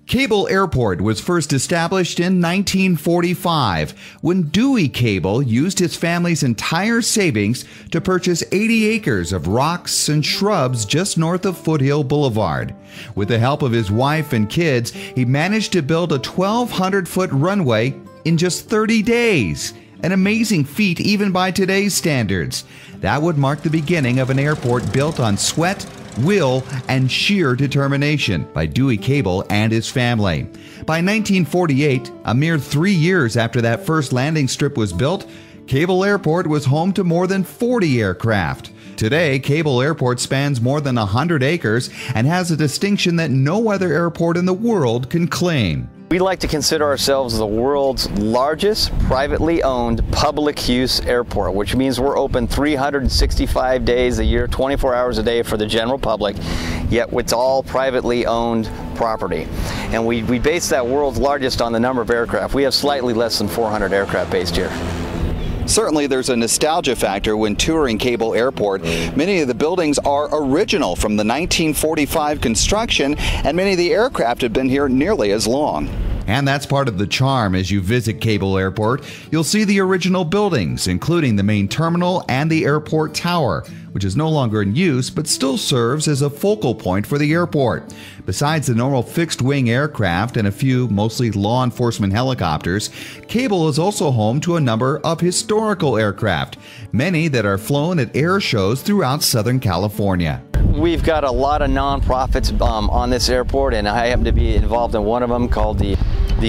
Cable Airport was first established in 1945 when Dewey Cable used his family's entire savings to purchase 80 acres of rocks and shrubs just north of Foothill Boulevard. With the help of his wife and kids, he managed to build a 1,200-foot runway in just 30 days. An amazing feat even by today's standards. That would mark the beginning of an airport built on sweat, will, and sheer determination by Dewey Cable and his family. By 1948, a mere 3 years after that first landing strip was built, Cable Airport was home to more than 40 aircraft. Today, Cable Airport spans more than 100 acres and has a distinction that no other airport in the world can claim. We like to consider ourselves the world's largest privately owned public use airport, which means we're open 365 days a year, 24 hours a day for the general public, yet it's all privately owned property. And we base that world's largest on the number of aircraft. We have slightly less than 400 aircraft based here. Certainly there's a nostalgia factor when touring Cable Airport. Many of the buildings are original from the 1945 construction, and many of the aircraft have been here nearly as long. And that's part of the charm as you visit Cable Airport. You'll see the original buildings, including the main terminal and the airport tower, which is no longer in use but still serves as a focal point for the airport. Besides the normal fixed-wing aircraft and a few mostly law enforcement helicopters, Cable is also home to a number of historical aircraft, many that are flown at air shows throughout Southern California. We've got a lot of nonprofits on this airport, and I happen to be involved in one of them called the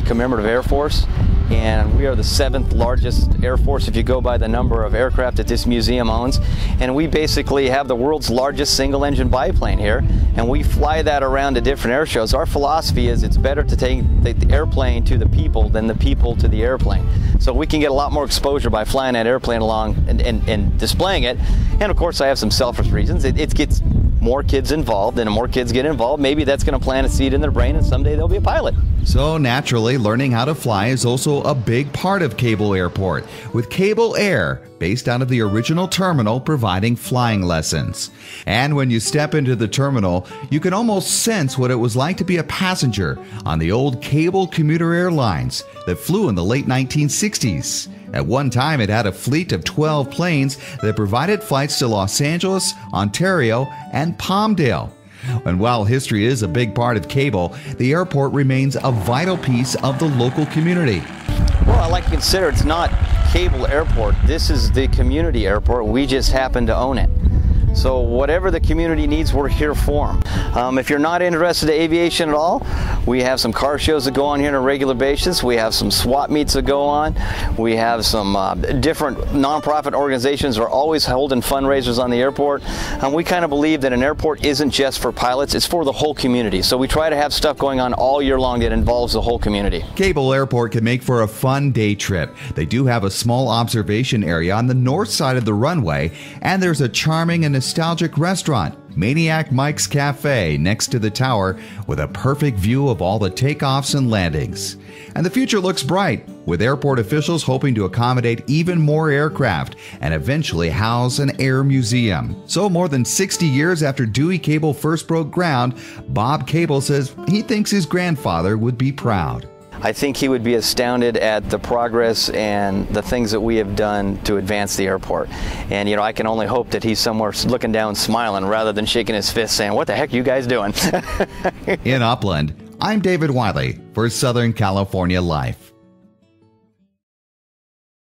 Commemorative Air Force. And we are the 7th largest Air Force if you go by the number of aircraft that this museum owns. And we basically have the world's largest single-engine biplane here, and we fly that around to different air shows. Our philosophy is it's better to take the airplane to the people than the people to the airplane. So we can get a lot more exposure by flying that airplane along and displaying it. And of course I have some selfish reasons. It gets more kids involved, and the more kids get involved, maybe that's going to plant a seed in their brain and someday they'll be a pilot. So naturally, learning how to fly is also a big part of Cable Airport, with Cable Air, based out of the original terminal, providing flying lessons. And when you step into the terminal, you can almost sense what it was like to be a passenger on the old Cable commuter airlines that flew in the late 1960s. At one time, it had a fleet of 12 planes that provided flights to Los Angeles, Ontario, and Palmdale. And while history is a big part of Cable, the airport remains a vital piece of the local community. Well, I like to consider it's not Cable Airport. This is the community airport. We just happen to own it. So whatever the community needs, we're here for them. If you're not interested in aviation at all, we have some car shows that go on here on a regular basis. We have some swap meets that go on. We have some different nonprofit organizations that are always holding fundraisers on the airport. We kind of believe that an airport isn't just for pilots, it's for the whole community. So we try to have stuff going on all year long that involves the whole community. Cable Airport can make for a fun day trip. They do have a small observation area on the north side of the runway, and there's a charming and nostalgic restaurant, Maniac Mike's Cafe, next to the tower, with a perfect view of all the takeoffs and landings. And the future looks bright, with airport officials hoping to accommodate even more aircraft and eventually house an air museum. So more than 60 years after Dewey Cable first broke ground, Bob Cable says he thinks his grandfather would be proud. I think he would be astounded at the progress and the things that we have done to advance the airport. And, you know, I can only hope that he's somewhere looking down smiling rather than shaking his fist saying, "What the heck are you guys doing?" In Upland, I'm David Wiley for Southern California Life.